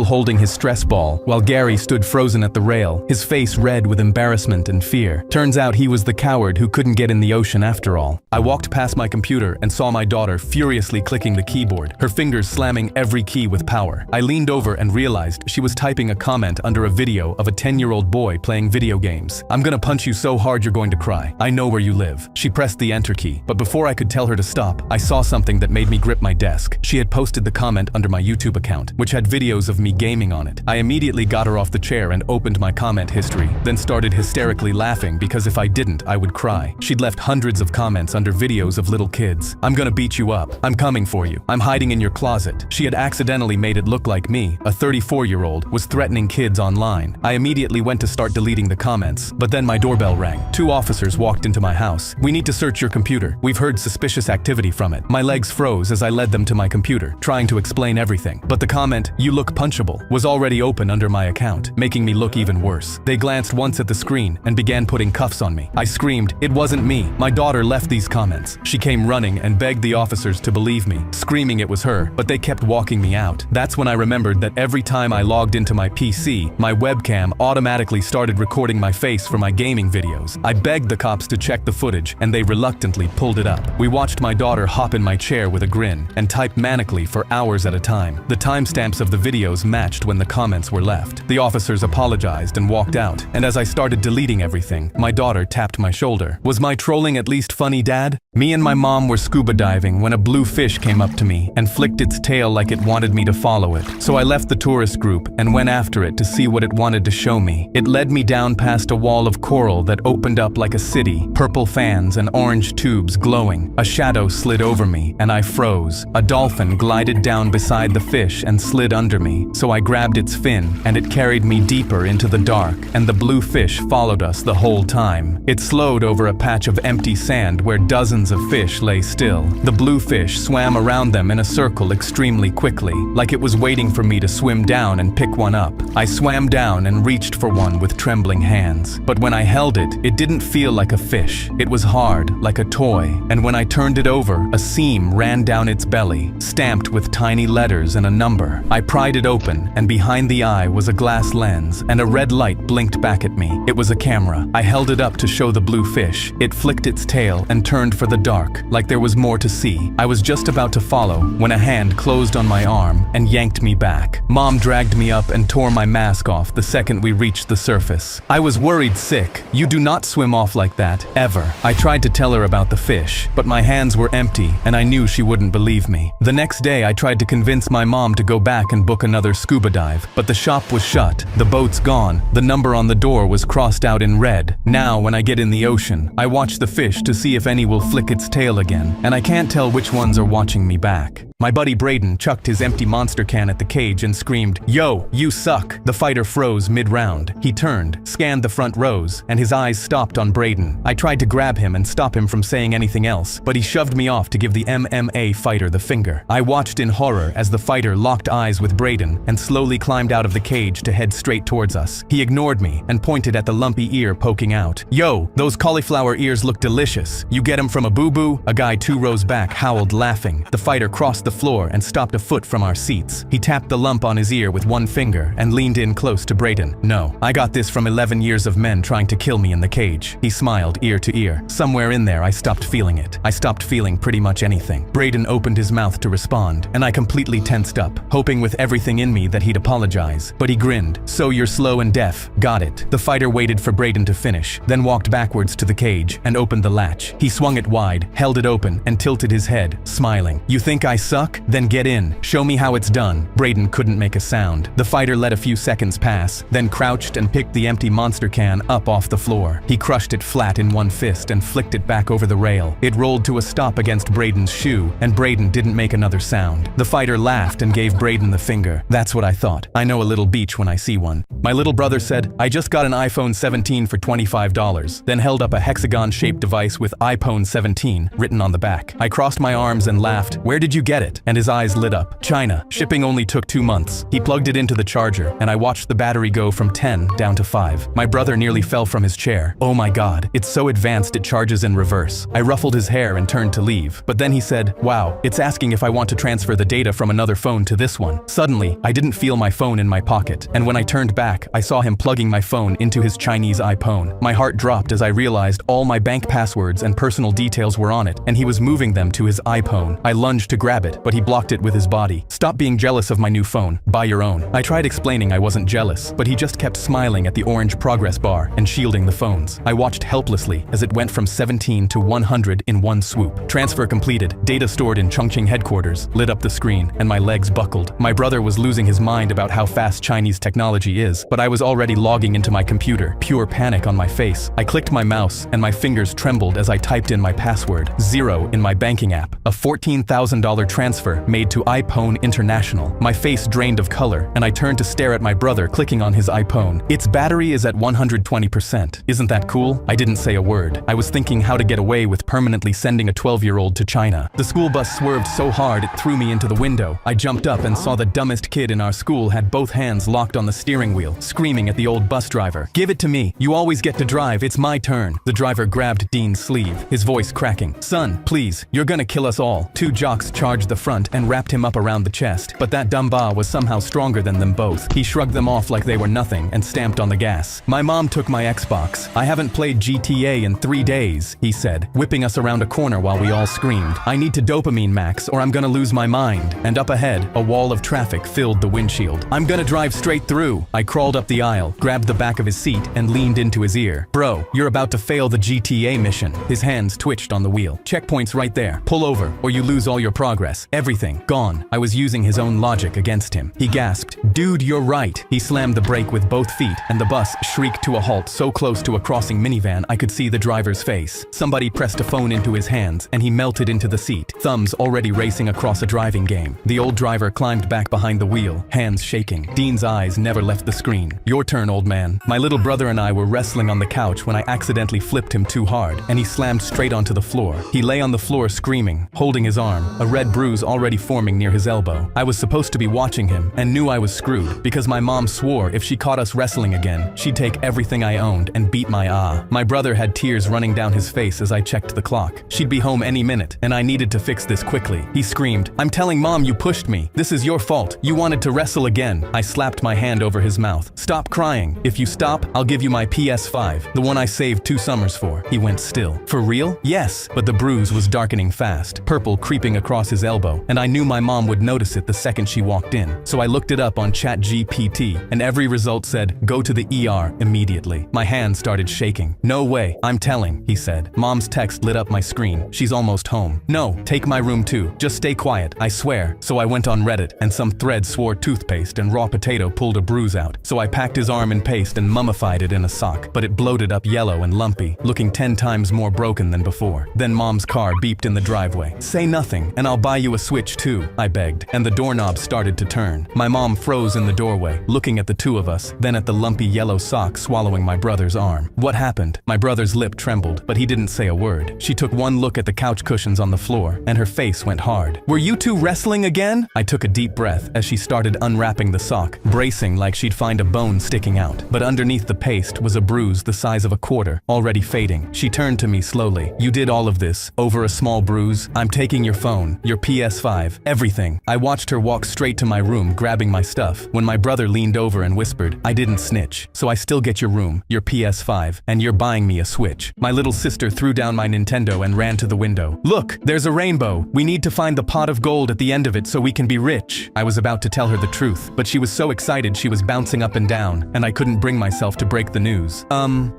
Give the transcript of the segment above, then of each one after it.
holding his stress ball, while Gary stood frozen at the rail, his face red with embarrassment and fear. Turns out he was the coward who couldn't get in the ocean after all. I walked past my computer and saw my daughter furiously clicking the keyboard, her fingers slamming every key with power. I leaned over and realized she was typing a comment under a video of a 10-year-old boy playing video games. "I'm gonna punch you so hard you're going to cry. I know where you live." She pressed the enter key, but before I could tell her to stop, I saw something that made me grip my desk. She had posted the comment under my YouTube account, which had videos of me gaming on it. I immediately got her off the chair and opened my comment history, then started hysterically laughing because if I didn't, I would cry. She'd left hundreds of comments under videos of little kids. "I'm gonna beat you up. I'm coming for you. I'm hiding in your closet." She had accidentally made it look like me, a 34-year-old, was threatening kids online. I immediately went to start deleting the comments, but then my doorbell rang. 2 officers walked into my house. "We need to search your computer. We've heard suspicious activity from it." My legs froze as I led them to my computer, trying to explain everything. But the comment, "You look punchable," was already open under my account, making me look even worse. They glanced once at the screen and began putting cuffs on me. I screamed, "It wasn't me. My daughter left these comments." She came running and begged the officers to believe me, screaming it was her, but they kept walking me out. That's when I remembered that every time I logged into my PC, my webcam automatically started recording my face for my gaming videos. I begged the cops to check the footage, and they reluctantly pulled it up. We watched my daughter hop in my chair with a grin and type manically for hours at a time. The timestamps of the videos matched when the comments were left. The officers apologized and walked out, and as I started deleting everything, my daughter tapped my shoulder. "Was my trolling at least funny, Dad?" Me and my mom were scuba diving when a blue fish came up to me and flicked its tail like it wanted me to follow it. So I left the tourist group and went after it to see what it wanted to show me. It led me down past a wall of coral that opened up like a city, purple fans and orange tubes glowing. A shadow slid over me and I froze. A dolphin glided down beside the fish and slid under me, so I grabbed its fin and it carried me deeper into the dark, and the blue fish followed us the whole time. It slowed over a patch of empty sand where dozens of fish lay still. The blue fish swam around them in a circle extremely quickly, like it was waiting for me to swim down and pick one up. I swam down and reached for one with trembling hands. But when I held it, it didn't feel like a fish. It was hard, like a toy. And when I turned it over, a seam ran down its belly, stamped with tiny letters and a number. I pried it open, and behind the eye was a glass lens, and a red light blinked back at me. It was a camera. I held it up to show the blue fish. It flicked its tail and turned for the dark, like there was more to see. I was just about to follow when a hand closed on my arm and yanked me back. Mom dragged me up and tore my mask off the second we reached the surface. I was worried sick. "You do not swim off like that, ever." I tried to tell her about the fish, but my hands were empty and I knew she wouldn't believe me. The next day I tried to convince my mom to go back and book another scuba dive, but the shop was shut, the boat's gone, the number on the door was crossed out in red. Now when I get in the ocean, I watch the fish to see if any will flick its tail again, and I can't tell which ones are watching me back. My buddy Braden chucked his empty monster can at the cage and screamed, "Yo, you suck!" The fighter froze mid-round. He turned, scanned the front rows, and his eyes stopped on Braden. I tried to grab him and stop him from saying anything else, but he shoved me off to give the MMA fighter the finger. I watched in horror as the fighter locked eyes with Braden and slowly climbed out of the cage to head straight towards us. He ignored me and pointed at the lumpy ear poking out. "Yo, those cauliflower ears look delicious. You get 'em from a boo-boo?" A guy 2 rows back howled, laughing. The fighter crossed the floor and stopped a foot from our seats. He tapped the lump on his ear with one finger and leaned in close to Braden. "No, I got this from 11 years of men trying to kill me in the cage." He smiled ear to ear. Somewhere in there I stopped feeling it. I stopped feeling pretty much anything. Braden opened his mouth to respond, and I completely tensed up, hoping with everything in me that he'd apologize. But he grinned. "So you're slow and deaf. Got it." The fighter waited for Braden to finish, then walked backwards to the cage and opened the latch. He swung it wide, held it open, and tilted his head, smiling. "You think I suck? Then get in. Show me how it's done." Braden couldn't make a sound. The fighter let a few seconds pass, then crouched and picked the empty monster can up off the floor. He crushed it flat in one fist and flicked it back over the rail. It rolled to a stop against Braden's shoe, and Braden didn't make another sound. The fighter laughed and gave Braden the finger. That's what I thought. I know a little beach when I see one. My little brother said, "I just got an iPhone 17 for $25, then held up a hexagon-shaped device with iPhone 17 written on the back. I crossed my arms and laughed. "Where did you get it?" it, and his eyes lit up. China. Shipping only took 2 months. He plugged it into the charger, and I watched the battery go from 10 down to 5. My brother nearly fell from his chair. Oh my god, it's so advanced it charges in reverse. I ruffled his hair and turned to leave, but then he said, wow, it's asking if I want to transfer the data from another phone to this one. Suddenly, I didn't feel my phone in my pocket, and when I turned back, I saw him plugging my phone into his Chinese iPhone. My heart dropped as I realized all my bank passwords and personal details were on it, and he was moving them to his iPhone. I lunged to grab it, but he blocked it with his body. Stop being jealous of my new phone. Buy your own. I tried explaining I wasn't jealous, but he just kept smiling at the orange progress bar and shielding the phones. I watched helplessly as it went from 17 to 100 in one swoop. Transfer completed. Data stored in Chongqing headquarters lit up the screen, and my legs buckled. My brother was losing his mind about how fast Chinese technology is, but I was already logging into my computer, pure panic on my face. I clicked my mouse, and my fingers trembled as I typed in my password. 0 in my banking app. A $14,000 transfer made to iPhone International. My face drained of color, and I turned to stare at my brother clicking on his iPhone. Its battery is at 120%. Isn't that cool? I didn't say a word. I was thinking how to get away with permanently sending a 12-year-old to China. The school bus swerved so hard it threw me into the window. I jumped up and saw the dumbest kid in our school had both hands locked on the steering wheel, screaming at the old bus driver. Give it to me. You always get to drive. It's my turn. The driver grabbed Dean's sleeve, his voice cracking. Son, please, you're gonna kill us all. 2 jocks charged the front and wrapped him up around the chest, but that dumb ba was somehow stronger than them both. He shrugged them off like they were nothing and stamped on the gas. My mom took my Xbox. I haven't played GTA in 3 days, he said, whipping us around a corner while we all screamed. I need to dopamine max or I'm gonna lose my mind. And up ahead, a wall of traffic filled the windshield. I'm gonna drive straight through. I crawled up the aisle, grabbed the back of his seat, and leaned into his ear. Bro, you're about to fail the GTA mission. His hands twitched on the wheel. Checkpoint's right there. Pull over, or you lose all your progress. Everything. Gone. I was using his own logic against him. He gasped, dude, you're right. He slammed the brake with both feet, and the bus shrieked to a halt so close to a crossing minivan I could see the driver's face. Somebody pressed a phone into his hands, and he melted into the seat, thumbs already racing across a driving game. The old driver climbed back behind the wheel, hands shaking. Dean's eyes never left the screen. Your turn, old man. My little brother and I were wrestling on the couch when I accidentally flipped him too hard, and he slammed straight onto the floor. He lay on the floor screaming, holding his arm, a red bruise already forming near his elbow. I was supposed to be watching him, and knew I was screwed, because my mom swore if she caught us wrestling again, she'd take everything I owned and beat my ah. My brother had tears running down his face as I checked the clock. She'd be home any minute, and I needed to fix this quickly. He screamed, I'm telling mom you pushed me. This is your fault. You wanted to wrestle again. I slapped my hand over his mouth. Stop crying. If you stop, I'll give you my PS5, the one I saved 2 summers for. He went still. For real? Yes, but the bruise was darkening fast, purple creeping across his elbow, and I knew my mom would notice it the second she walked in. So I looked it up on ChatGPT, and every result said, go to the ER immediately. My hand started shaking. No way, I'm telling, he said. Mom's text lit up my screen. She's almost home. No, take my room too. Just stay quiet, I swear. So I went on Reddit, and some thread swore toothpaste and raw potato pulled a bruise out. So I packed his arm in paste and mummified it in a sock, but it bloated up yellow and lumpy, looking 10 times more broken than before. Then mom's car beeped in the driveway. Say nothing, and I'll buy you a Switch too, I begged, and the doorknob started to turn. My mom froze in the doorway, looking at the two of us, then at the lumpy yellow sock swallowing my brother's arm. What happened? My brother's lip trembled, but he didn't say a word. She took one look at the couch cushions on the floor, and her face went hard. Were you two wrestling again? I took a deep breath as she started unwrapping the sock, bracing like she'd find a bone sticking out. But underneath the paste was a bruise the size of a quarter, already fading. She turned to me slowly. You did all of this, over a small bruise? I'm taking your phone, your PS5, everything. I watched her walk straight to my room, grabbing my stuff, when my brother leaned over and whispered, I didn't snitch, so I still get your room, your PS5, and you're buying me a Switch. My little sister threw down my Nintendo and ran to the window. Look, there's a rainbow. We need to find the pot of gold at the end of it so we can be rich. I was about to tell her the truth, but she was so excited she was bouncing up and down, and I couldn't bring myself to break the news.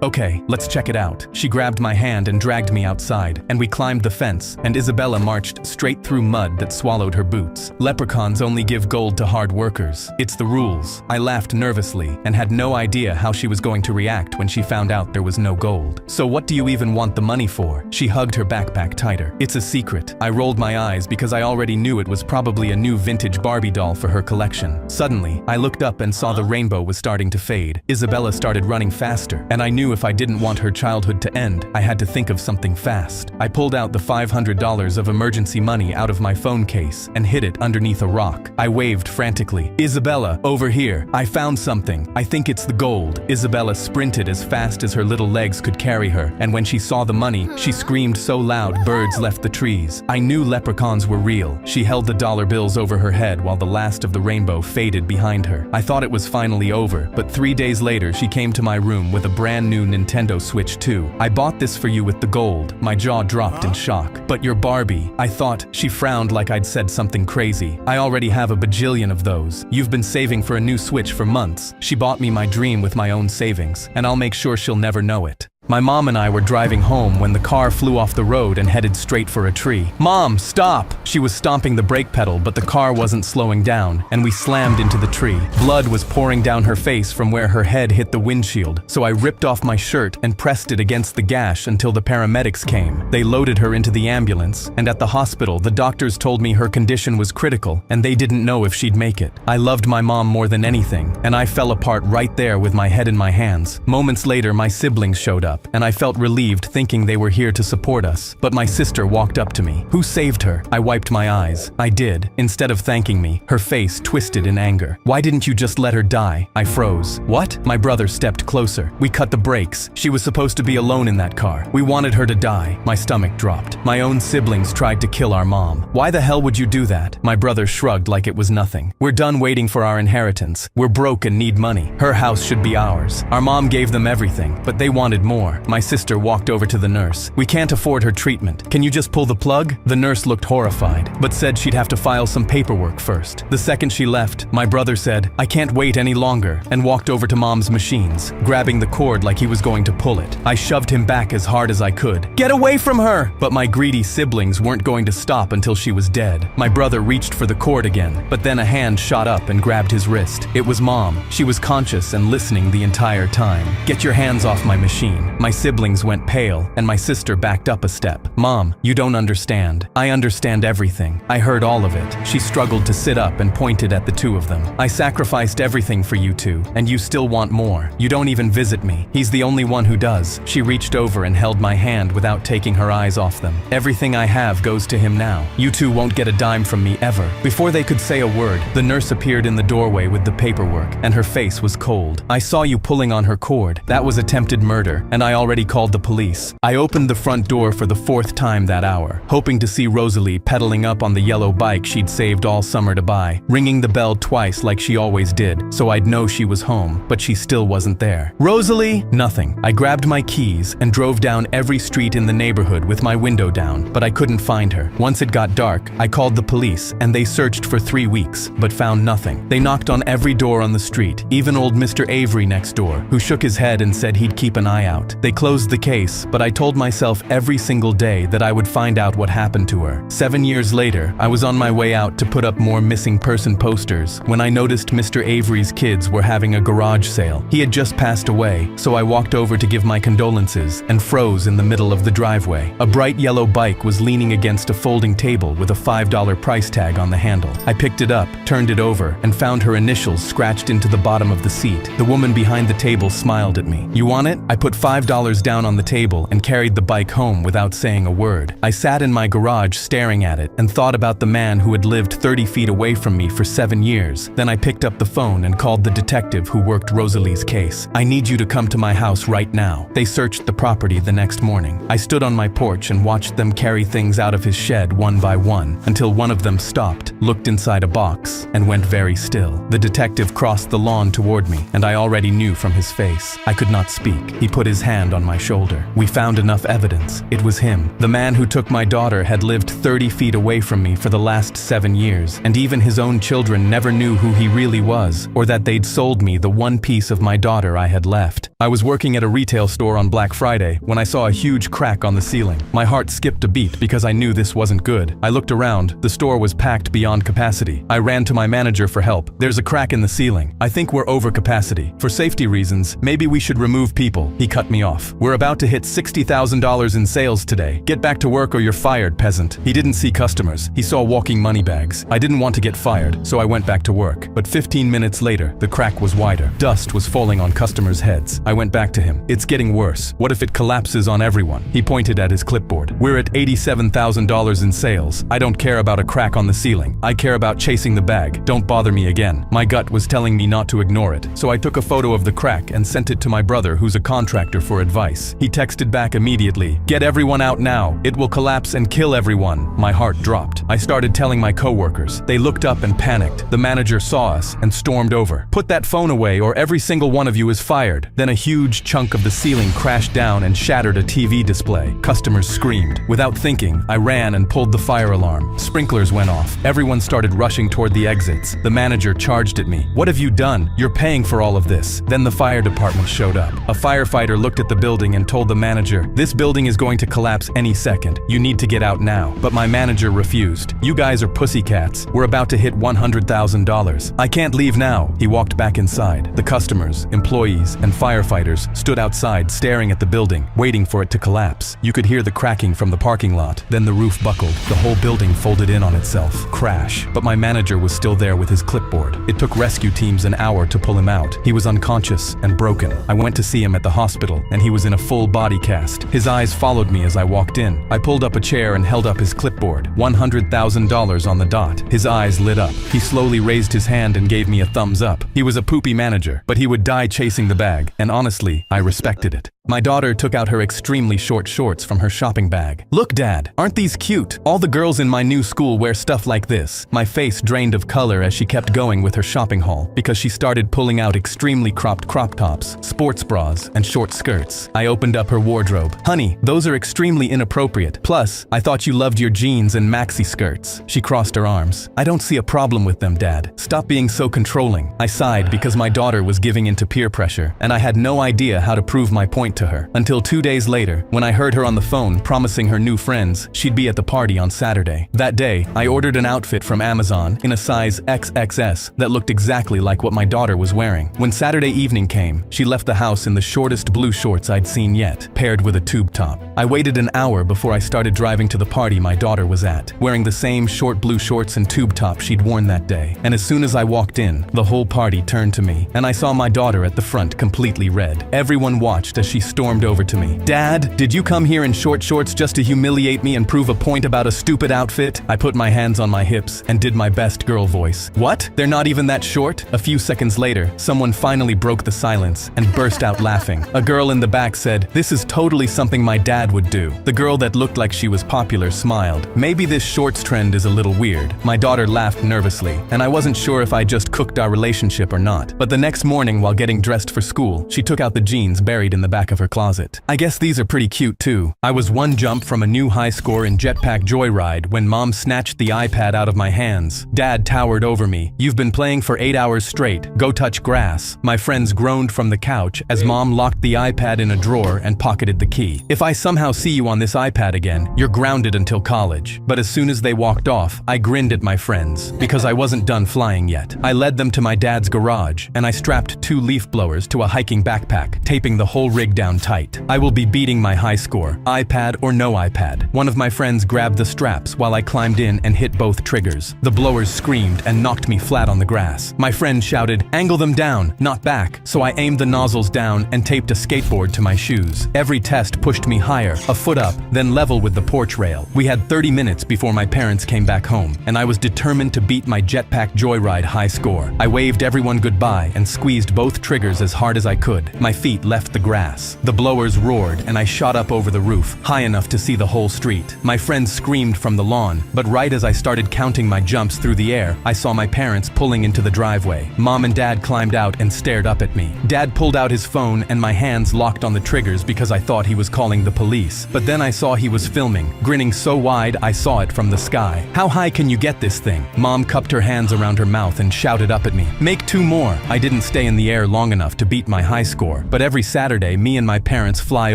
Okay, let's check it out. She grabbed my hand and dragged me outside, and we climbed the fence, and Isabella marched straight through mud that swallowed her boots. Leprechauns only give gold to hard workers. It's the rules. I laughed nervously and had no idea how she was going to react when she found out there was no gold. So what do you even want the money for? She hugged her backpack tighter. It's a secret. I rolled my eyes because I already knew it was probably a new vintage Barbie doll for her collection. Suddenly, I looked up and saw the rainbow was starting to fade. Isabella started running faster, and I knew if I didn't want her childhood to end, I had to think of something fast. I pulled out the $500 of emergency money out of my my phone case and hid it underneath a rock. I waved frantically. "Isabella, over here. I found something. I think it's the gold." Isabella sprinted as fast as her little legs could carry her, and when she saw the money, she screamed so loud birds left the trees. I knew leprechauns were real. She held the dollar bills over her head while the last of the rainbow faded behind her. I thought it was finally over, but 3 days later she came to my room with a brand new Nintendo Switch 2. "I bought this for you with the gold." My jaw dropped in shock. "But your Barbie." I thought. She frowned like I'd said something crazy. "I already have a bajillion of those. You've been saving for a new Switch for months." She bought me my dream with my own savings, and I'll make sure she'll never know it. My mom and I were driving home when the car flew off the road and headed straight for a tree. "Mom, stop!" She was stomping the brake pedal, but the car wasn't slowing down, and we slammed into the tree. Blood was pouring down her face from where her head hit the windshield, so I ripped off my shirt and pressed it against the gash until the paramedics came. They loaded her into the ambulance, and at the hospital, the doctors told me her condition was critical, and they didn't know if she'd make it. I loved my mom more than anything, and I fell apart right there with my head in my hands. Moments later, my siblings showed up, and I felt relieved thinking they were here to support us. But my sister walked up to me. "Who saved her?" I wiped my eyes. I did. Instead of thanking me, her face twisted in anger. "Why didn't you just let her die?" I froze. "What?" My brother stepped closer. "We cut the brakes. She was supposed to be alone in that car. We wanted her to die." My stomach dropped. "My own siblings tried to kill our mom. Why the hell would you do that?" My brother shrugged like it was nothing. "We're done waiting for our inheritance. We're broke and need money. Her house should be ours. Our mom gave them everything, but they wanted more." My sister walked over to the nurse. "We can't afford her treatment. Can you just pull the plug?" The nurse looked horrified, but said she'd have to file some paperwork first. The second she left, my brother said, "I can't wait any longer," and walked over to Mom's machines, grabbing the cord like he was going to pull it. I shoved him back as hard as I could. "Get away from her!" But my greedy siblings weren't going to stop until she was dead. My brother reached for the cord again, but then a hand shot up and grabbed his wrist. It was Mom. She was conscious and listening the entire time. "Get your hands off my machine." My siblings went pale, and my sister backed up a step. "Mom, you don't understand. I understand everything. I heard all of it." She struggled to sit up and pointed at the two of them. "I sacrificed everything for you two, and you still want more. You don't even visit me. He's the only one who does." She reached over and held my hand without taking her eyes off them. "Everything I have goes to him now. You two won't get a dime from me ever." Before they could say a word, the nurse appeared in the doorway with the paperwork, and her face was cold. "I saw you pulling on her cord. That was attempted murder, and I already called the police." I opened the front door for the 4th time that hour, hoping to see Rosalie pedaling up on the yellow bike she'd saved all summer to buy, ringing the bell twice like she always did, so I'd know she was home, but she still wasn't there. "Rosalie!" Nothing. I grabbed my keys and drove down every street in the neighborhood with my window down, but I couldn't find her. Once it got dark, I called the police, and they searched for 3 weeks, but found nothing. They knocked on every door on the street, even old Mr. Avery next door, who shook his head and said he'd keep an eye out. They closed the case, but I told myself every single day that I would find out what happened to her. 7 years later, I was on my way out to put up more missing person posters when I noticed Mr. Avery's kids were having a garage sale. He had just passed away, so I walked over to give my condolences and froze in the middle of the driveway. A bright yellow bike was leaning against a folding table with a $5 price tag on the handle. I picked it up, turned it over, and found her initials scratched into the bottom of the seat. The woman behind the table smiled at me. "You want it?" I put $5 down on the table and carried the bike home without saying a word. I sat in my garage staring at it and thought about the man who had lived 30 feet away from me for 7 years. Then I picked up the phone and called the detective who worked Rosalie's case. "I need you to come to my house right now." They searched the property the next morning. I stood on my porch and watched them carry things out of his shed one by one until one of them stopped, looked inside a box, and went very still. The detective crossed the lawn toward me, and I already knew from his face. I could not speak. He put his hand on my shoulder. "We found enough evidence. It was him. The man who took my daughter had lived 30 feet away from me for the last 7 years, and even his own children never knew who he really was, or that they'd sold me the one piece of my daughter I had left." I was working at a retail store on Black Friday when I saw a huge crack on the ceiling. My heart skipped a beat because I knew this wasn't good. I looked around. The store was packed beyond capacity. I ran to my manager for help. "There's a crack in the ceiling. I think we're over capacity. For safety reasons, maybe we should remove people." He cut me off. "We're about to hit $60,000 in sales today. Get back to work or you're fired, peasant." He didn't see customers. He saw walking money bags. I didn't want to get fired, so I went back to work. But 15 minutes later, the crack was wider. Dust was falling on customers' heads. I I went back to him. It's getting worse. What if it collapses on everyone? He pointed at his clipboard. We're at $87,000 in sales. I don't care about a crack on the ceiling. I care about chasing the bag. Don't bother me again. My gut was telling me not to ignore it, so I took a photo of the crack and sent it to my brother, who's a contractor, for advice. He texted back immediately, "Get everyone out now. It will collapse and kill everyone." My heart dropped. I started telling my coworkers. They looked up and panicked. The manager saw us and stormed over. "Put that phone away or every single one of you is fired." Then a huge chunk of the ceiling crashed down and shattered a TV display. Customers screamed. Without thinking, I ran and pulled the fire alarm. Sprinklers went off. Everyone started rushing toward the exits. The manager charged at me. "What have you done? You're paying for all of this." Then the fire department showed up. A firefighter looked at the building and told the manager, "This building is going to collapse any second. You need to get out now." But my manager refused. "You guys are pussycats. We're about to hit $100,000. I can't leave now." He walked back inside. The customers, employees, and firefighters stood outside staring at the building, waiting for it to collapse. You could hear the cracking from the parking lot. Then the roof buckled. The whole building folded in on itself. Crash. But my manager was still there with his clipboard. It took rescue teams an hour to pull him out. He was unconscious and broken. I went to see him at the hospital, and he was in a full body cast. His eyes followed me as I walked in. I pulled up a chair and held up his clipboard. $100,000 on the dot. His eyes lit up. He slowly raised his hand and gave me a thumbs up. He was a poopy manager, but he would die chasing the bag, and honestly, I respected it. My daughter took out her extremely short shorts from her shopping bag. "Look, Dad, aren't these cute? All the girls in my new school wear stuff like this." My face drained of color as she kept going with her shopping haul, because she started pulling out extremely cropped crop tops, sports bras, and short skirts. I opened up her wardrobe. "Honey, those are extremely inappropriate. Plus, I thought you loved your jeans and maxi skirts." She crossed her arms. "I don't see a problem with them, Dad. Stop being so controlling." I sighed because my daughter was giving into peer pressure, and I had no idea how to prove my point to her. Until 2 days later, when I heard her on the phone promising her new friends she'd be at the party on Saturday. That day, I ordered an outfit from Amazon in a size XXS that looked exactly like what my daughter was wearing. When Saturday evening came, she left the house in the shortest blue shorts I'd seen yet, paired with a tube top. I waited an hour before I started driving to the party my daughter was at, wearing the same short blue shorts and tube top she'd worn that day. And as soon as I walked in, the whole party turned to me, and I saw my daughter at the front completely red. Everyone watched as she stormed over to me. "Dad, did you come here in short shorts just to humiliate me and prove a point about a stupid outfit?" I put my hands on my hips and did my best girl voice. "What? They're not even that short?" A few seconds later, someone finally broke the silence and burst out laughing. A girl in the back said, "This is totally something my dad would do." The girl that looked like she was popular smiled. "Maybe this shorts trend is a little weird." My daughter laughed nervously, and I wasn't sure if I just cooked our relationship or not. But the next morning, while getting dressed for school, she took out the jeans buried in the back of her closet. "I guess these are pretty cute too." I was one jump from a new high score in Jetpack Joyride when Mom snatched the iPad out of my hands. Dad towered over me. "You've been playing for 8 hours straight. Go touch grass." My friends groaned from the couch as Mom locked the iPad in a drawer and pocketed the key. "If I somehow see you on this iPad again, you're grounded until college." But as soon as they walked off, I grinned at my friends because I wasn't done flying yet. I led them to my dad's garage, and I strapped 2 leaf blowers to a hiking backpack, taping the whole rig down tight. I will be beating my high score, iPad or no iPad. One of my friends grabbed the straps while I climbed in and hit both triggers. The blowers screamed and knocked me flat on the grass. My friend shouted, "Angle them down, not back." So I aimed the nozzles down and taped a skateboard to my shoes. Every test pushed me higher, a foot up, then level with the porch rail. We had 30 minutes before my parents came back home, and I was determined to beat my Jetpack Joyride high score. I waved everyone goodbye and squeezed both triggers as hard as I could. My feet left the grass. The blowers roared, and I shot up over the roof, high enough to see the whole street. My friends screamed from the lawn, but right as I started counting my jumps through the air, I saw my parents pulling into the driveway. Mom and Dad climbed out and stared up at me. Dad pulled out his phone, and my hands locked on the triggers because I thought he was calling the police. But then I saw he was filming, grinning so wide I saw it from the sky. "How high can you get this thing?" Mom cupped her hands around her mouth and shouted up at me, "Make 2 more." I didn't stay in the air long enough to beat my high score, but every Saturday me and my parents fly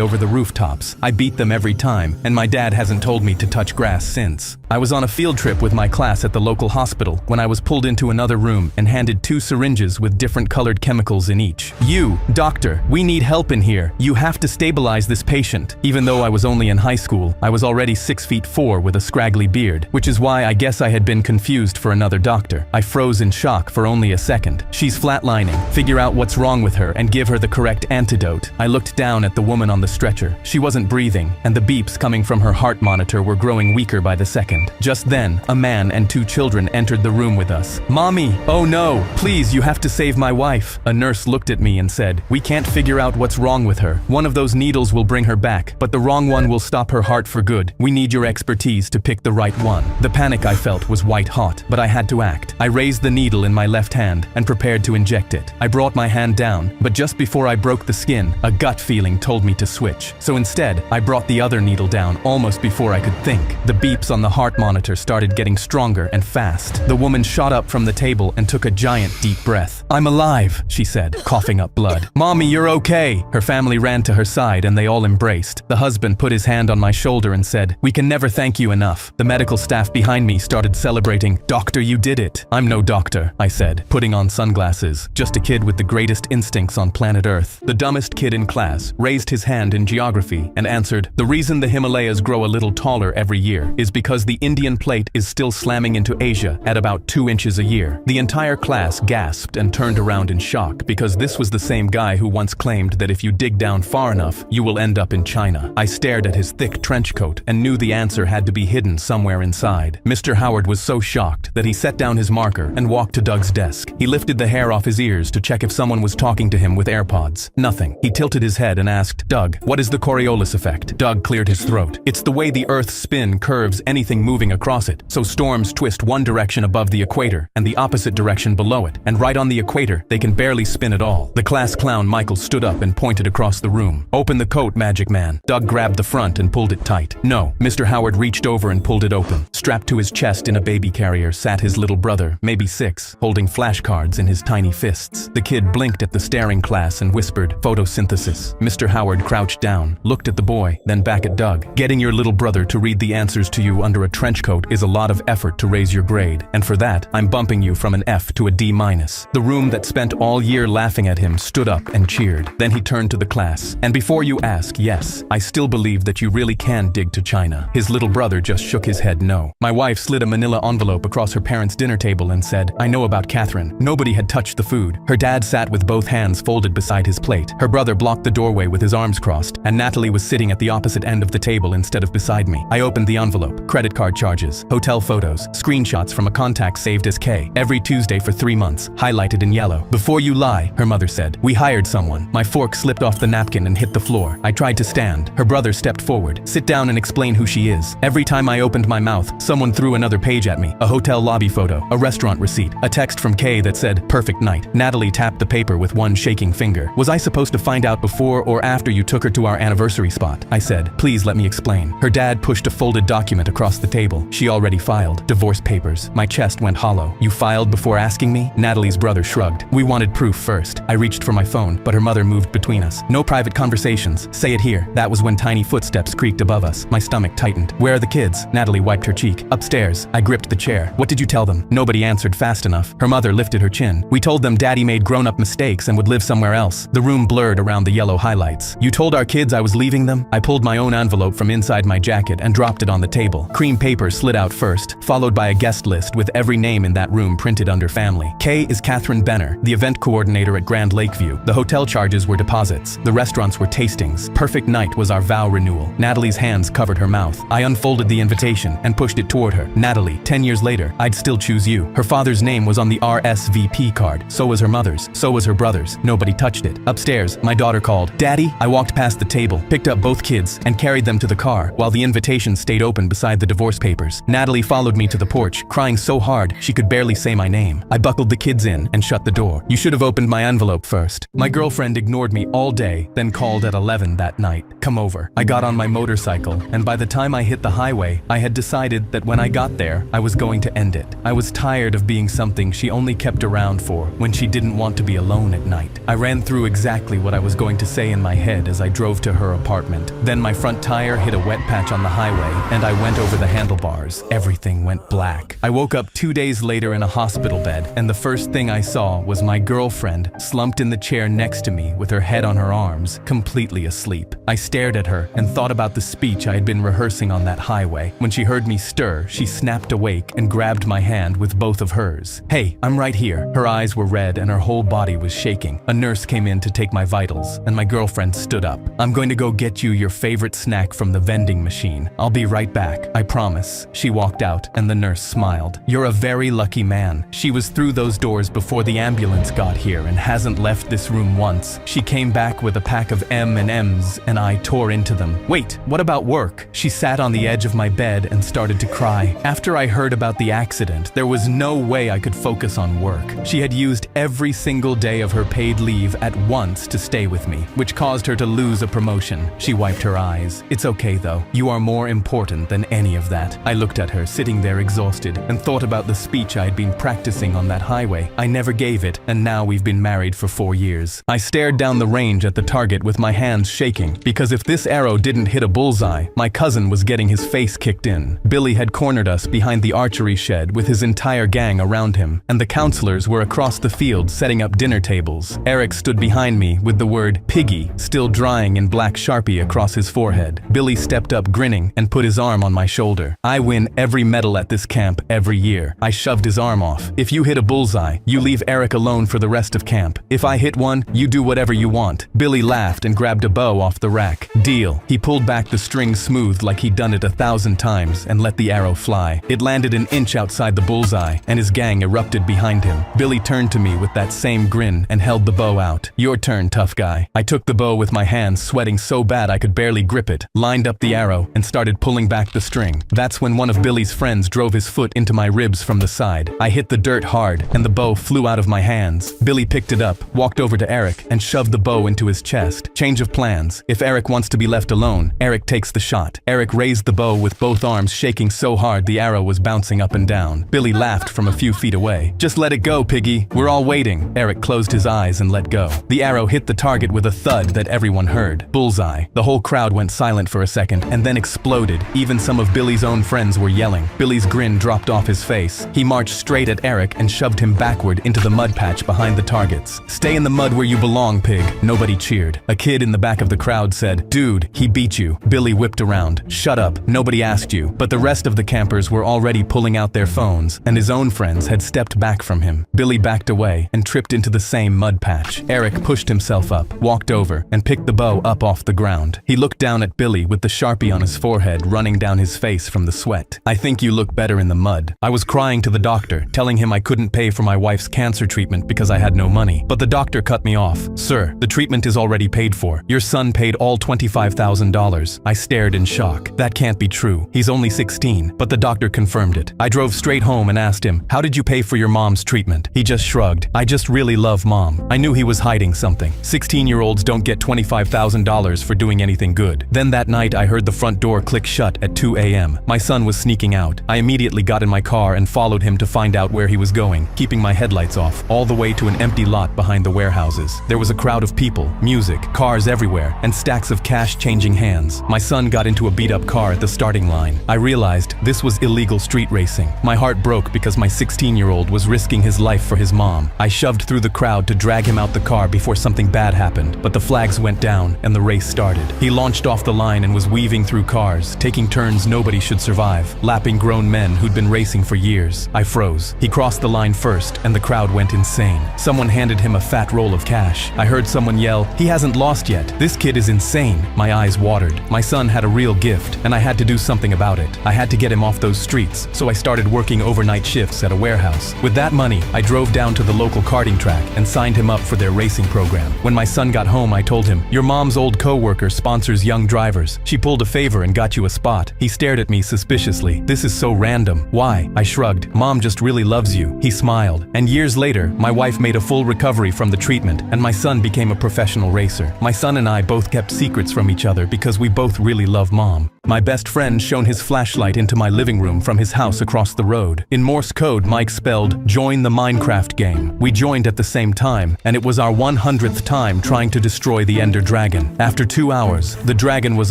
over the rooftops. I beat them every time, and my dad hasn't told me to touch grass since. I was on a field trip with my class at the local hospital when I was pulled into another room and handed 2 syringes with different colored chemicals in each. "You, doctor, we need help in here. You have to stabilize this patient." Even though though I was only in high school, I was already 6'4" with a scraggly beard, which is why I guess I had been confused for another doctor. I froze in shock for only a second. She's flatlining. Figure out what's wrong with her and give her the correct antidote. I looked down at the woman on the stretcher. She wasn't breathing, and the beeps coming from her heart monitor were growing weaker by the second. Just then, a man and 2 children entered the room with us. "Mommy! Oh no! Please, you have to save my wife!" A nurse looked at me and said, "We can't figure out what's wrong with her. One of those needles will bring her back, but the wrong one will stop her heart for good. We need your expertise to pick the right one." The panic I felt was white hot, but I had to act. I raised the needle in my left hand and prepared to inject it. I brought my hand down, but just before I broke the skin, a gut feeling told me to switch. So instead, I brought the other needle down almost before I could think. The beeps on the heart monitor started getting stronger and fast. The woman shot up from the table and took a giant deep breath. "I'm alive," she said, coughing up blood. "Mommy, you're okay." Her family ran to her side and they all embraced. The husband put his hand on my shoulder and said, "We can never thank you enough." The medical staff behind me started celebrating. "Doctor, you did it." "I'm no doctor," I said, putting on sunglasses. "Just a kid with the greatest instincts on planet Earth." The dumbest kid in class raised his hand in geography and answered, "The reason the Himalayas grow a little taller every year is because the Indian plate is still slamming into Asia at about 2 inches a year." The entire class gasped and turned around in shock because this was the same guy who once claimed that if you dig down far enough, you will end up in China. I stared at his thick trench coat and knew the answer had to be hidden somewhere inside. Mr. Howard was so shocked that he set down his marker and walked to Doug's desk. He lifted the hair off his ears to check if someone was talking to him with AirPods. Nothing. He tilted his head and asked, "Doug, what is the Coriolis effect?" Doug cleared his throat. "It's the way the Earth's spin curves anything moving across it, so storms twist one direction above the equator and the opposite direction below it, and right on the equator, they can barely spin at all." The class clown Michael stood up and pointed across the room. "Open the coat, Magic Man." Doug grabbed the front and pulled it tight. "No." Mr. Howard reached over and pulled it open. Strapped to his chest in a baby carrier sat his little brother, maybe 6, holding flashcards in his tiny fists. The kid blinked at the staring class and whispered, "Photosynthesis." Mr. Howard crouched down, looked at the boy, then back at Doug. "Getting your little brother to read the answers to you under a trench coat is a lot of effort to raise your grade, and for that, I'm bumping you from an F to a D-." The room that spent all year laughing at him stood up and cheered. Then he turned to the class. "And before you ask, yes, I still believe that you really can dig to China." His little brother just shook his head no. My wife slid a manila envelope across her parents' dinner table and said, "I know about Catherine." Nobody had touched the food. Her dad sat with both hands folded beside his plate. Her brother blocked the doorway with his arms crossed, and Natalie was sitting at the opposite end of the table instead of beside me. I opened the envelope. Credit card charges, hotel photos, screenshots from a contact saved as K. Every Tuesday for 3 months, highlighted in yellow. "Before you lie," her mother said, "we hired someone." My fork slipped off the napkin and hit the floor. I tried to stand. Her brother stepped forward. "Sit down and explain who she is." Every time I opened my mouth, someone threw another page at me. A hotel lobby photo, a restaurant receipt, a text from Kay that said, "Perfect night." Natalie tapped the paper with one shaking finger. "Was I supposed to find out before or after you took her to our anniversary spot?" I said, "Please let me explain." Her dad pushed a folded document across the table. She already filed. Divorce papers. My chest went hollow. "You filed before asking me?" Natalie's brother shrugged. "We wanted proof first." I reached for my phone, but her mother moved between us. "No private conversations. Say it here." That was when tiny footsteps creaked above us. My stomach tightened. "Where are the kids?" Natalie wiped her cheek. "Upstairs." I gripped the chair. "What did you tell them?" Nobody answered fast enough. Her mother lifted her chin. "We told them Daddy made grown-up mistakes and would live somewhere else." The room blurred around the yellow highlights. "You told our kids I was leaving them?" I pulled my own envelope from inside my jacket and dropped it on the table. Cream paper slid out first, followed by a guest list with every name in that room printed under family. K is Catherine Benner, the event coordinator at Grand Lakeview. The hotel charges were deposits. The restaurants were tastings. Perfect night was our vow renewal. Natalie's hands covered her mouth. I unfolded the invitation and pushed it toward her. "Natalie, 10 years later, I'd still choose you." Her father's name was on the RSVP card. So was her mother's. So was her brother's. Nobody touched it. Upstairs, my daughter called, "Daddy!" I walked past the table, picked up both kids, and carried them to the car, while the invitation stayed open beside the divorce papers. Natalie followed me to the porch, crying so hard she could barely say my name. I buckled the kids in and shut the door. "You should have opened my envelope first." My girlfriend ignored me all day, then called at 11 that night. "Come over." I got on my motorcycle, and by the time I hit the highway, I had decided that when I got there, I was going to end it. I was tired of being something she only kept around for when she didn't want to be alone at night. I ran through exactly what I was going to say in my head as I drove to her apartment. Then my front tire hit a wet patch on the highway, and I went over the handlebars. Everything went black. I woke up 2 days later in a hospital bed, and the first thing I saw saw was my girlfriend slumped in the chair next to me with her head on her arms, completely asleep. I stared at her and thought about the speech I had been rehearsing on that highway. When she heard me stir, she snapped awake and grabbed my hand with both of hers. "Hey, I'm right here." Her eyes were red and her whole body was shaking. A nurse came in to take my vitals, and my girlfriend stood up. "I'm going to go get you your favorite snack from the vending machine. I'll be right back, I promise." She walked out, and the nurse smiled. "You're a very lucky man. She was through those doors before the ambulance got here and hasn't left this room once. She came back with a pack of M&Ms, and I tore into them. Wait, what about work?" She sat on the edge of my bed and started to cry. After I heard about the accident, there was no way I could focus on work. She had used every single day of her paid leave at once to stay with me, which caused her to lose a promotion. She wiped her eyes. "It's okay though. You are more important than any of that." I looked at her, sitting there exhausted, and thought about the speech I had been practicing on that highway. I never gave it, and now we've been married for 4 years. I stared down the range at the target with my hands shaking, because if this arrow didn't hit a bullseye, my cousin was getting his face kicked in. Billy had cornered us behind the archery shed with his entire gang around him, and the counselors were across the field setting up dinner tables. Eric stood behind me with the word "Piggy" still drying in black Sharpie across his forehead. Billy stepped up grinning and put his arm on my shoulder. "I win every medal at this camp every year." I shoved his arm off. "If you hit a bullseye, you leave Eric alone for the rest of camp. If I hit one, you do whatever you want." Billy laughed and grabbed a bow off the rack. "Deal." He pulled back the string smooth like he'd done it 1,000 times and let the arrow fly. It landed an inch outside the bullseye, and his gang erupted behind him. Billy turned to me with that same grin and held the bow out. "Your turn, tough guy." I took the bow with my hands, sweating so bad I could barely grip it, lined up the arrow, and started pulling back the string. That's when one of Billy's friends drove his foot into my ribs from the side. I hit the dirt hard, and the bow flew out of my hands. Billy picked it up, walked over to Eric, and shoved the bow into his chest. Change of plans. If Eric wants to be left alone, Eric takes the shot. Eric raised the bow with both arms shaking so hard the arrow was bouncing up and down. Billy laughed from a few feet away. "Just let it go, Piggy. We're all waiting." Eric closed his eyes and let go. The arrow hit the target with a thud that everyone heard. Bullseye. The whole crowd went silent for a second and then exploded. Even some of Billy's own friends were yelling. Billy's grin dropped off his face. He marched straight at Eric and shoved him backward into the mud patch behind the targets. "Stay in the mud where you belong, pig." Nobody cheered. A kid in the back of the crowd said, "Dude, he beat you." Billy whipped around. "Shut up. Nobody asked you." But the rest of the campers were already pulling out their phones, and his own friends had stepped back from him. Billy backed away and tripped into the same mud patch. Eric pushed himself up, walked over, and picked the bow up off the ground. He looked down at Billy with the Sharpie on his forehead running down his face from the sweat. "I think you look better in the mud." I was crying to the doctor, telling him I couldn't pay for my wife's cancer treatment because I had no money. But the doctor cut me off. "Sir, the treatment is already paid for. Your son paid all $25,000. I stared in shock. That can't be true. He's only 16, but the doctor confirmed it. I drove straight home and asked him, "How did you pay for your mom's treatment?" He just shrugged. "I just really love mom." I knew he was hiding something. 16-year-olds don't get $25,000 for doing anything good. Then that night I heard the front door click shut at 2 a.m. My son was sneaking out. I immediately got in my car and followed him to find out where he was going, keeping my headlights off, all the way to an empty lot behind the warehouses. There was a crowd of people, music, cars everywhere, and stacks of cash changing hands. My son got into a beat-up car at the starting line. I realized this was illegal street racing. My heart broke because my 16-year-old was risking his life for his mom. I shoved through the crowd to drag him out the car before something bad happened, but the flags went down and the race started. He launched off the line and was weaving through cars, taking turns nobody should survive, lapping grown men who'd been racing for years. I froze. He crossed the line first, and the crowd went insane. Someone handed him a fat roll of cash. I heard someone yell, "He hasn't lost yet. This kid is insane." My eyes watered. My son had a real gift, and I had to do something about it. I had to get him off those streets, so I started working overnight shifts at a warehouse. With that money, I drove down to the local karting track and signed him up for their racing program. When my son got home, I told him, "Your mom's old co-worker sponsors young drivers. She pulled a favor and got you a spot." He stared at me suspiciously. "This is so random." "Why?" I shrugged. "Mom just really loves you." He smiled. And years later, my wife made a full recovery from the treatment, and my son became a professional racer. My son and I both kept secrets from each other because we both really love mom. My best friend shone his flashlight into my living room from his house across the road. In Morse code, Mike spelled, "Join the Minecraft game." We joined at the same time, and it was our 100th time trying to destroy the Ender Dragon. After 2 hours, the dragon was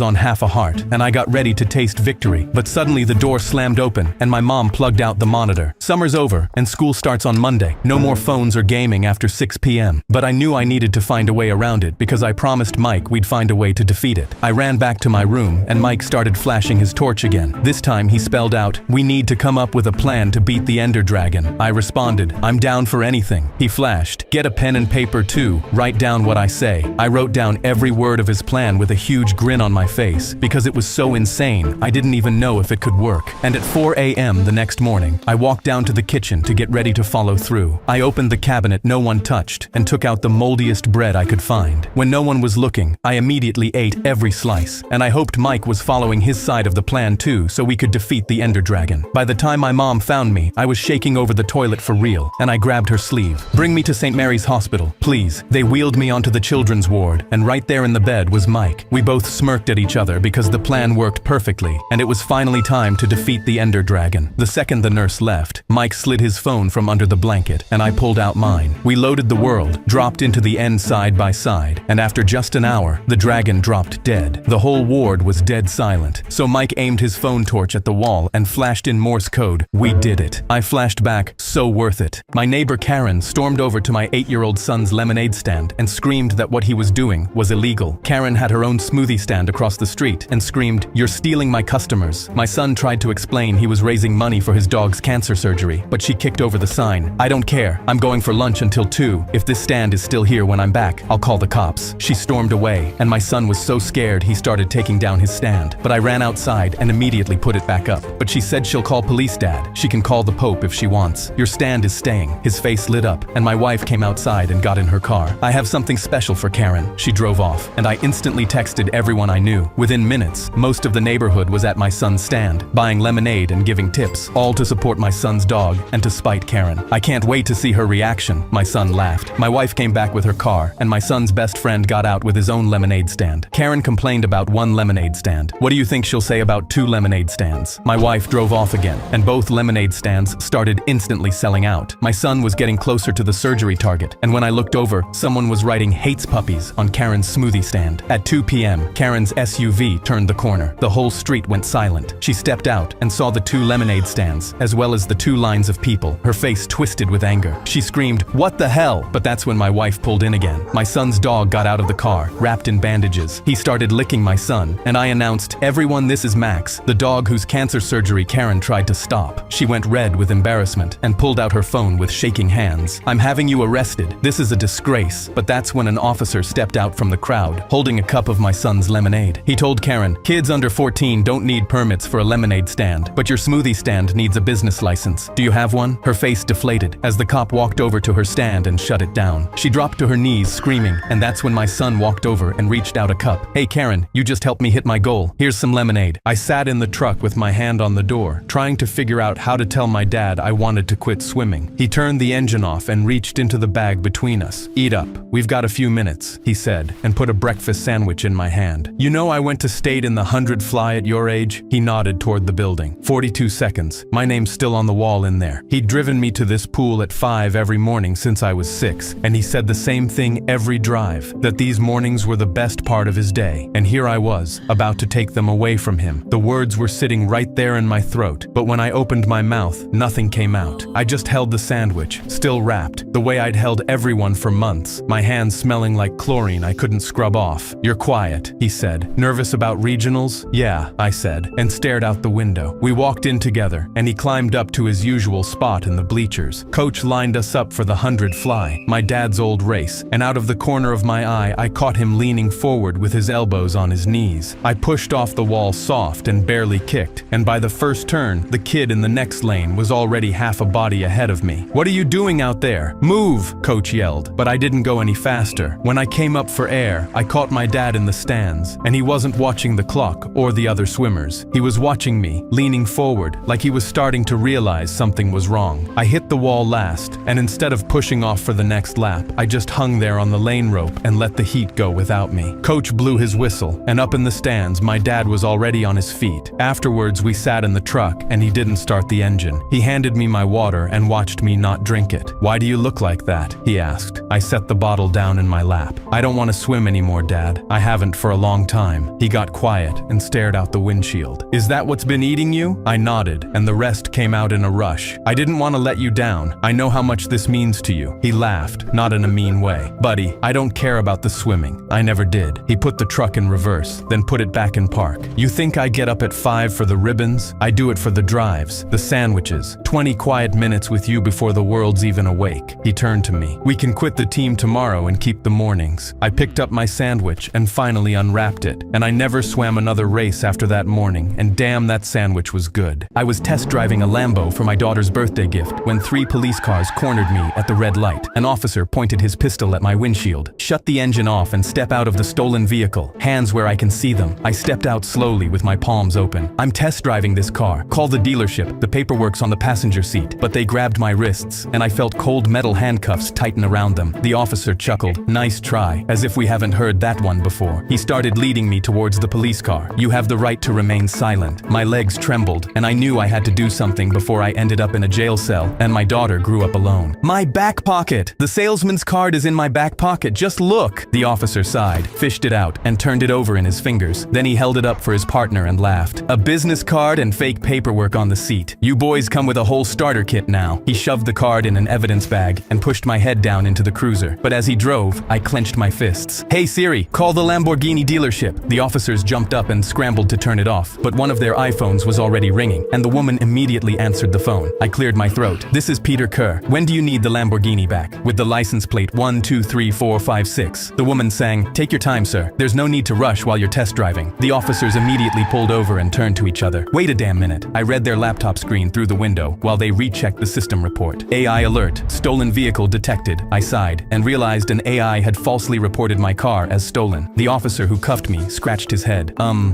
on half a heart, and I got ready to taste victory. But suddenly the door slammed open, and my mom plugged out the monitor. Summer's over, and school starts on Monday. No more phones or gaming after 6 p.m. But I knew I needed to find a way around it because I promised Mike we'd find a way to defeat it. I ran back to my room, and Mike started flashing his torch again. This time he spelled out, "We need to come up with a plan to beat the Ender Dragon." I responded, "I'm down for anything." He flashed, "Get a pen and paper too, write down what I say." I wrote down every word of his plan with a huge grin on my face because it was so insane I didn't even know if it could work. And at 4 a.m. the next morning, I walked down to the kitchen to get ready to follow through. I opened the cabinet no one touched and took out the moldiest bread I could find. When no one was looking, I immediately ate every slice, and I hoped Mike was following his side of the plan too so we could defeat the Ender Dragon. By the time my mom found me, I was shaking over the toilet for real, and I grabbed her sleeve. "Bring me to St. Mary's Hospital, please." They wheeled me onto the children's ward, and right there in the bed was Mike. We both smirked at each other because the plan worked perfectly, and it was finally time to defeat the Ender Dragon. The second the nurse left, Mike slid his phone from under the blanket, and I pulled out mine. We loaded the world, dropped into the end side by side, and after just an hour, the dragon dropped dead. The whole ward was dead silent, so Mike aimed his phone torch at the wall and flashed in Morse code, "We did it." I flashed back, "So worth it." My neighbor Karen stormed over to my 8-year-old son's lemonade stand and screamed that what he was doing was illegal. Karen had her own smoothie stand across the street and screamed, "You're stealing my customers." My son tried to explain he was raising money for his dog's cancer surgery, but she kicked over the sign. "I don't care. I'm going for lunch until 2. If this stand is still here when I'm back, I'll call the cops." She stormed away, and my son was so scared he started taking down his stand. But I ran outside and immediately put it back up. "But she said she'll call police, Dad. She can call the Pope if she wants. Your stand is staying." His face lit up, and my wife came outside and got in her car. "I have something special for Karen." She drove off, and I instantly texted everyone I knew. Within minutes, most of the neighborhood was at my son's stand, buying lemonade and giving tips, all to support my son's dog and to spite Karen. "I can't wait to see her reaction," my son laughed. My wife came back with her car, and my son's best friend got out with his own lemonade stand. Karen complained about 1 lemonade stand. What do you think she'll say about 2 lemonade stands? My wife drove off again, and both lemonade stands started instantly selling out. My son was getting closer to the surgery target, and when I looked over, someone was writing "Hates puppies" on Karen's smoothie stand. At 2 p.m., Karen's SUV turned the corner. The whole street went silent. She stepped out and saw the 2 lemonade stands, as well as the 2 lines of people. Her face twisted with anger. She screamed, "What the hell?" But that's when my wife pulled in again. My son's dog got out of the car, wrapped in bandages. He started licking my son, and I announced, "Everyone, this is Max, the dog whose cancer surgery Karen tried to stop." She went red with embarrassment and pulled out her phone with shaking hands. "I'm having you arrested. This is a disgrace." But that's when an officer stepped out from the crowd, holding a cup of my son's lemonade. He told Karen, "Kids under 14 don't need permits for a lemonade stand, but your smoothie stand needs a business license. Do you have one?" Her face deflated as the cop walked over to her stand and shut it down. She dropped to her knees screaming, and that's when my son walked over and reached out a cup. "Hey Karen, you just helped me hit my goal. Here's some lemonade." I sat in the truck with my hand on the door, trying to figure out how to tell my dad I wanted to quit swimming. He turned the engine off and reached into the bag between us. "Eat up. We've got a few minutes," he said, and put a breakfast sandwich in my hand. "You know I went to state in the 100 fly at your age?" He nodded toward the building. 42 seconds. My name's still on the wall in there. He'd driven me to this pool at 5 every morning since I was 6, and he said the same thing every drive, that these mornings were the best part of his day. And here I was, about to take them away from him. The words were sitting right there in my throat, but when I opened my mouth, nothing came out. I just held the sandwich, still wrapped, the way I'd held everyone for months, my hands smelling like chlorine I couldn't scrub off. "You're quiet," he said. "Nervous about regionals?" "Yeah," I said, and stared out the window. We walked in together, and he climbed up to his usual spot in the bleachers. Coach lined us up for the 100 fly, my dad's old race, and out of the corner of my eye, I caught him leaning forward with his elbows on his knees. I pushed off the wall soft and barely kicked, and by the first turn, the kid in the next lane was already half a body ahead of me. "What are you doing out there? Move!" Coach yelled, but I didn't go any faster. When I came up for air, I caught my dad in the stands, and he wasn't watching the clock or the other swimmers. He was watching me, leaning forward, like he was starting to realize something was wrong. I hit the wall last, and instead of pushing off for the next lap, I just hung there on the lane rope and let the heat go without me. Coach blew his whistle, and up in the stands, my dad Dad was already on his feet. Afterwards, we sat in the truck and he didn't start the engine. He handed me my water and watched me not drink it. "Why do you look like that?" he asked. I set the bottle down in my lap. "I don't want to swim anymore, Dad. I haven't for a long time." He got quiet and stared out the windshield. "Is that what's been eating you?" I nodded, and the rest came out in a rush. "I didn't want to let you down. I know how much this means to you." He laughed, not in a mean way. "Buddy, I don't care about the swimming. I never did." He put the truck in reverse, then put it back in park. "You think I get up at 5 for the ribbons? I do it for the drives, the sandwiches, 20 quiet minutes with you before the world's even awake." He turned to me. "We can quit the team tomorrow and keep the mornings." I picked up my sandwich and finally unwrapped it, and I never swam another race after that morning, and damn, that sandwich was good. I was test driving a Lambo for my daughter's birthday gift when 3 police cars cornered me at the red light. An officer pointed his pistol at my windshield. "Shut the engine off and step out of the stolen vehicle. Hands where I can see them." I stepped out slowly with my palms open. "I'm test driving this car. Call the dealership. The paperwork's on the passenger seat." But they grabbed my wrists, and I felt cold metal handcuffs tighten around them. The officer chuckled. "Nice try," as if we haven't heard that one before. He started leading me towards the police car. "You have the right to remain silent." My legs trembled, and I knew I had to do something before I ended up in a jail cell, and my daughter grew up alone. "My back pocket! The salesman's card is in my back pocket, just look!" The officer sighed, fished it out, and turned it over in his fingers. Then he held it up for his partner and laughed. "A business card and fake paperwork on the seat. You boys come with a whole starter kit now." He shoved the card in an evidence bag and pushed my head down into the cruiser. But as he drove, I clenched my fists. "Hey Siri, call the Lamborghini dealership." The officers jumped up and scrambled to turn it off, but one of their iPhones was already ringing, and the woman immediately answered the phone. I cleared my throat. "This is Peter Kerr. When do you need the Lamborghini back?" With the license plate 123456. The woman sang, "Take your time, sir. There's no need to rush while you're test driving." The officers immediately pulled over and turned to each other. "Wait a damn minute." I read their laptop screen through the window while they rechecked the system report. "AI alert. Stolen vehicle detected." I sighed and realized an AI had falsely reported my car as stolen. The officer who cuffed me scratched his head.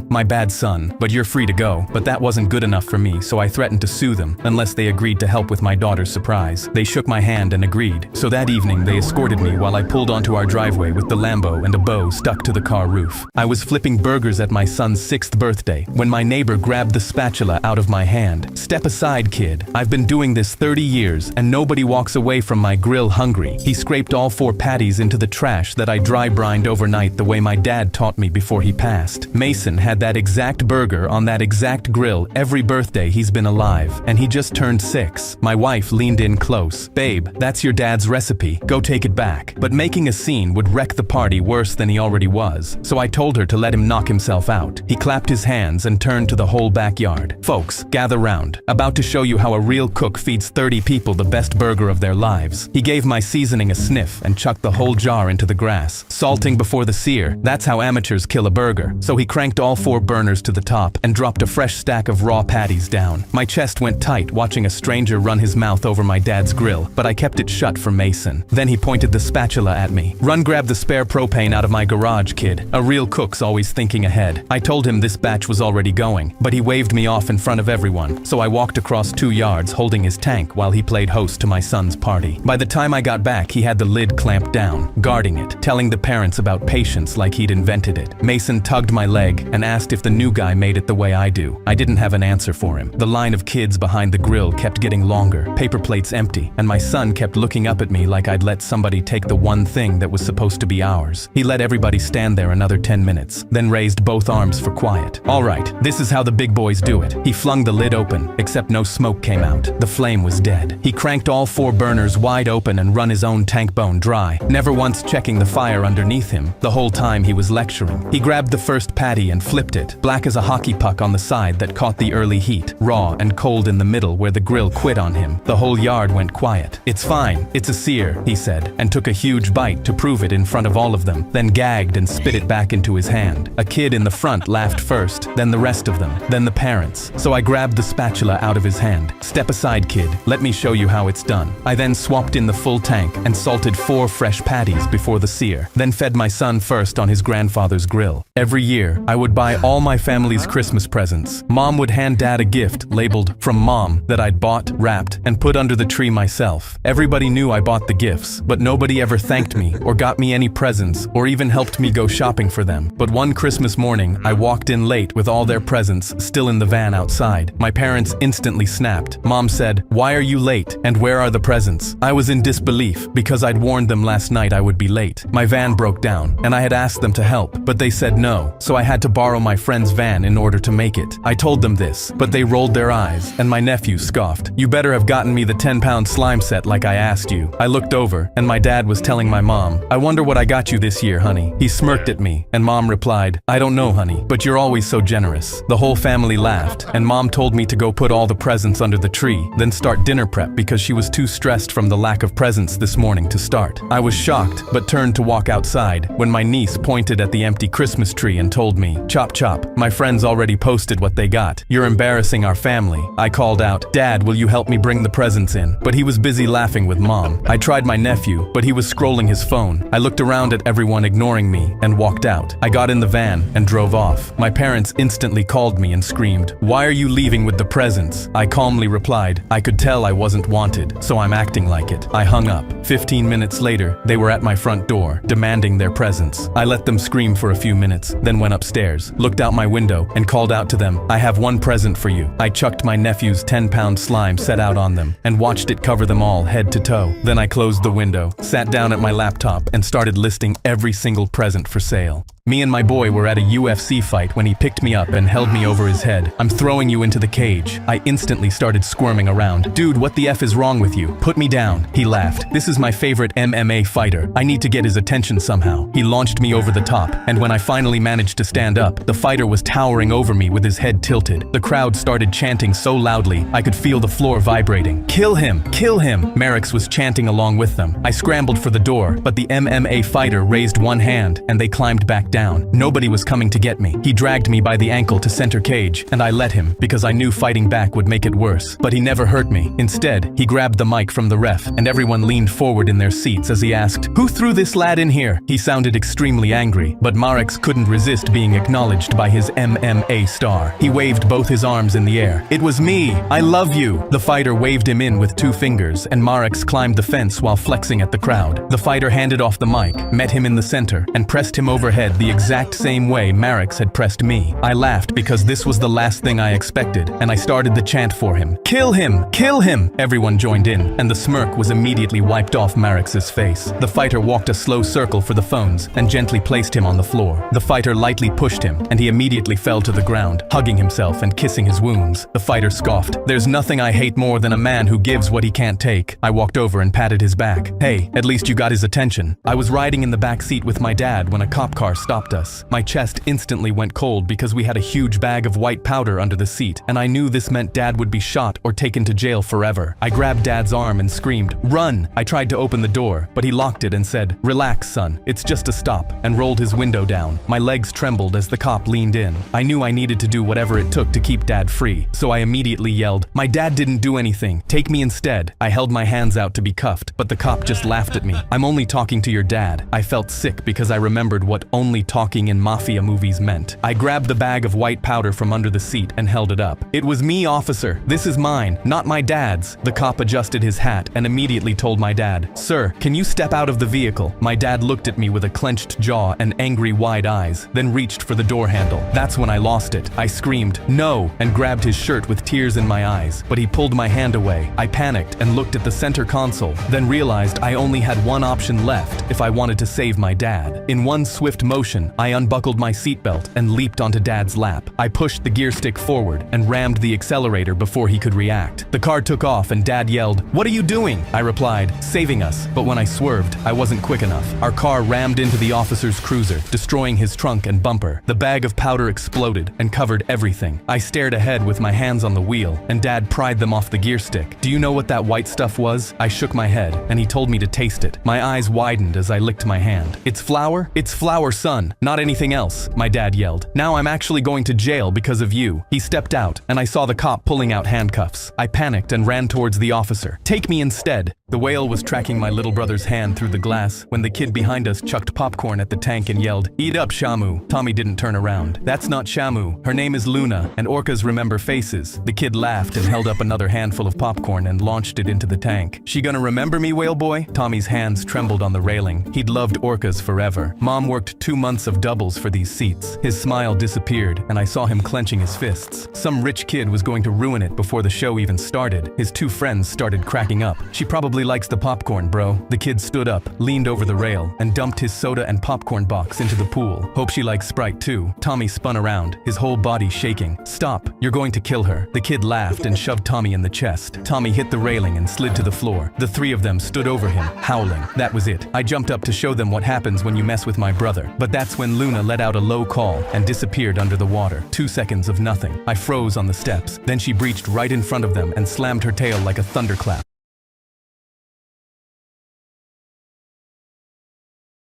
My bad son, but you're free to go." But that wasn't good enough for me, so I threatened to sue them unless they agreed to help with my daughter's surprise. They shook my hand and agreed. So that evening they escorted me while I pulled onto our driveway with the Lambo and a bow stuck to the car roof. I was flipping burgers at my son's 6th birthday when my neighbor grabbed the spatula out of my hand. "Step aside, kid. I've been doing this 30 years and nobody walks away from my grill hungry." He scraped all 4 patties into the trash that I dry brined overnight the way my dad taught me before he passed. Mason had that exact burger on that exact grill every birthday he's been alive, and he just turned 6. My wife leaned in close. "Babe, that's your dad's recipe. Go take it back." But making a scene would wreck the party worse than he already was, so I told her to let him knock himself out. He clapped his hands and turned to the whole backyard. "Folks, gather round. About to show you how a real cook feeds 30 people the best burger of their lives." He gave my seasoning a sniff and chucked the whole jar into the grass. "Salting before the sear. That's how amateurs kill a burger." So he cranked all 4 burners to the top and dropped a fresh stack of raw patties down. My chest went tight watching a stranger run his mouth over my dad's grill, but I kept it shut for Mason. Then he pointed the spatula at me. "Run grab the spare propane out of my garage, kid. A real cook's always thinking ahead." I told him this batch was already going, but he waved me off in front of everyone, so I walked across 2 yards holding his tank while he played host to my son's party. By the time I got back, he had the lid clamped down, guarding it, telling the parents about patience like he'd invented it. Mason tugged my leg and asked if the new guy made it the way I do. I didn't have an answer for him. The line of kids behind the grill kept getting longer, paper plates empty, and my son kept looking up at me like I'd let somebody take the one thing that was supposed to be ours. He let everybody stand there another 10 minutes, then raised both arms for quiet. "All right, this is how the big boys do it." He flung the lid open, except no smoke came out. The flame was dead. He cranked all 4 burners wide open and run his own tank bone dry, never once checking the fire underneath him the whole time he was lecturing. He grabbed the first patty and flipped it, black as a hockey puck on the side that caught the early heat, raw and cold in the middle where the grill quit on him. The whole yard went quiet. "It's fine, it's a sear," he said, and took a huge bite to prove it in front of all of them, then gagged and spit it back into his hand. A kid in the front laughed first, then the rest of them, then the parents. So I grabbed the spatula out of his hand. "Step aside, kid. Let me show you how it's done." I then swapped in the full tank and salted 4 fresh patties before the sear, then fed my son first on his grandfather's grill. Every year, I would buy all my family's Christmas presents. Mom would hand Dad a gift labeled "From Mom" that I'd bought, wrapped, and put under the tree myself. Everybody knew I bought the gifts, but nobody ever thanked me or got me any presents or even helped me go shopping for them. But one Christmas morning, I walked in late with all their presents still in the van outside. My parents instantly snapped. Mom said, "Why are you late? And where are the presents?" I was in disbelief because I'd warned them last night I would be late. My van broke down and I had asked them to help, but they said no, so I had to borrow my friend's van in order to make it. I told them this, but they rolled their eyes and my nephew scoffed. "You better have gotten me the 10-pound slime set like I asked you." I looked over and my dad was telling my mom, "I wonder what I got you this year, honey." He smirked at me and mom replied, "I don't know, honey, but you're always so generous." The whole family laughed and mom told me to go put all the presents under the tree, then start dinner prep because she was too stressed from the lack of presents this morning to start. I was shocked, but turned to walk outside when my niece pointed at the empty Christmas tree and told me, "Chop chop, my friends already posted what they got. You're embarrassing our family." I called out, "Dad, will you help me bring the presents in?" But he was busy laughing with mom. I tried my nephew, but he was scrolling his phone. I looked around at everyone ignoring me and walked out. I got in the van and drove off. My parents instantly called me and screamed, "Why are you leaving with the presents?" I calmly replied, "I could tell I wasn't wanted, so I'm acting like it." I hung up. 15 minutes later, they were at my front door, demanding their presents. I let them scream for a few minutes, then went upstairs, looked out my window, and called out to them, "I have one present for you." I chucked my nephew's 10-pound slime set out on them, and watched it cover them all head to toe. Then I closed the window, sat down at my laptop, and started listing every single present for sale. Me and my boy were at a UFC fight when he picked me up and held me over his head. "I'm throwing you into the cage." I instantly started squirming around. "Dude, what the F is wrong with you? Put me down." He laughed. "This is my favorite MMA fighter. I need to get his attention somehow." He launched me over the top, and when I finally managed to stand up, the fighter was towering over me with his head tilted. The crowd started chanting so loudly, I could feel the floor vibrating. "Kill him! Kill him!" Merrick's was chanting along with them. I scrambled for the door, but the MMA fighter raised one hand, and they climbed back down. Nobody was coming to get me. He dragged me by the ankle to center cage, and I let him because I knew fighting back would make it worse. But he never hurt me. Instead, he grabbed the mic from the ref, and everyone leaned forward in their seats as he asked, "Who threw this lad in here?" He sounded extremely angry, but Mareks couldn't resist being acknowledged by his MMA star. He waved both his arms in the air. "It was me! I love you!" The fighter waved him in with 2 fingers, and Mareks climbed the fence while flexing at the crowd. The fighter handed off the mic, met him in the center, and pressed him overhead the exact same way Mareks had pressed me. I laughed because this was the last thing I expected, and I started the chant for him. "Kill him! Kill him!" Everyone joined in, and the smirk was immediately wiped off Mareks's face. The fighter walked a slow circle for the phones and gently placed him on the floor. The fighter lightly pushed him, and he immediately fell to the ground, hugging himself and kissing his wounds. The fighter scoffed, "There's nothing I hate more than a man who gives what he can't take." I walked over and patted his back. "Hey, at least you got his attention." I was riding in the back seat with my dad when a cop car stopped us. My chest instantly went cold because we had a huge bag of white powder under the seat, and I knew this meant Dad would be shot or taken to jail forever. I grabbed Dad's arm and screamed, "Run!" I tried to open the door, but he locked it and said, "Relax, son, it's just a stop," and rolled his window down. My legs trembled as the cop leaned in. I knew I needed to do whatever it took to keep Dad free, so I immediately yelled, "My dad didn't do anything. Take me instead." I held my hands out to be cuffed, but the cop just laughed at me. "I'm only talking to your dad." I felt sick because I remembered what only talking in mafia movies meant. I grabbed the bag of white powder from under the seat and held it up. "It was me, officer. This is mine, not my dad's." The cop adjusted his hat and immediately told my dad, "Sir, can you step out of the vehicle?" My dad looked at me with a clenched jaw and angry wide eyes, then reached for the door handle. That's when I lost it. I screamed, "No!" and grabbed his shirt with tears in my eyes, but he pulled my hand away. I panicked and looked at the center console, then realized I only had one option left if I wanted to save my dad. In one swift motion, I unbuckled my seatbelt and leaped onto Dad's lap. I pushed the gear stick forward and rammed the accelerator before he could react. The car took off and Dad yelled, "What are you doing?" I replied, "Saving us." But when I swerved, I wasn't quick enough. Our car rammed into the officer's cruiser, destroying his trunk and bumper. The bag of powder exploded and covered everything. I stared ahead with my hands on the wheel, and Dad pried them off the gear stick. "Do you know what that white stuff was?" I shook my head, and he told me to taste it. My eyes widened as I licked my hand. "It's flour? It's flour, son, not anything else," my dad yelled. "Now I'm actually going to jail because of you." He stepped out, and I saw the cop pulling out handcuffs. I panicked and ran towards the officer. "Take me instead." The whale was tracking my little brother's hand through the glass when the kid behind us chucked popcorn at the tank and yelled, "Eat up, Shamu." Tommy didn't turn around. "That's not Shamu. Her name is Luna, and orcas remember faces." The kid laughed and held up another handful of popcorn and launched it into the tank. "She gonna remember me, whale boy?" Tommy's hands trembled on the railing. He'd loved orcas forever. Mom worked too months of doubles for these seats. His smile disappeared, and I saw him clenching his fists. Some rich kid was going to ruin it before the show even started. His two friends started cracking up. She probably likes the popcorn, bro. The kid stood up, leaned over the rail, and dumped his soda and popcorn box into the pool. Hope she likes Sprite too. Tommy spun around, his whole body shaking. Stop, you're going to kill her. The kid laughed and shoved Tommy in the chest. Tommy hit the railing and slid to the floor. The three of them stood over him, howling. That was it. I jumped up to show them what happens when you mess with my brother. But that's when Luna let out a low call and disappeared under the water. 2 seconds of nothing. I froze on the steps. Then she breached right in front of them and slammed her tail like a thunderclap.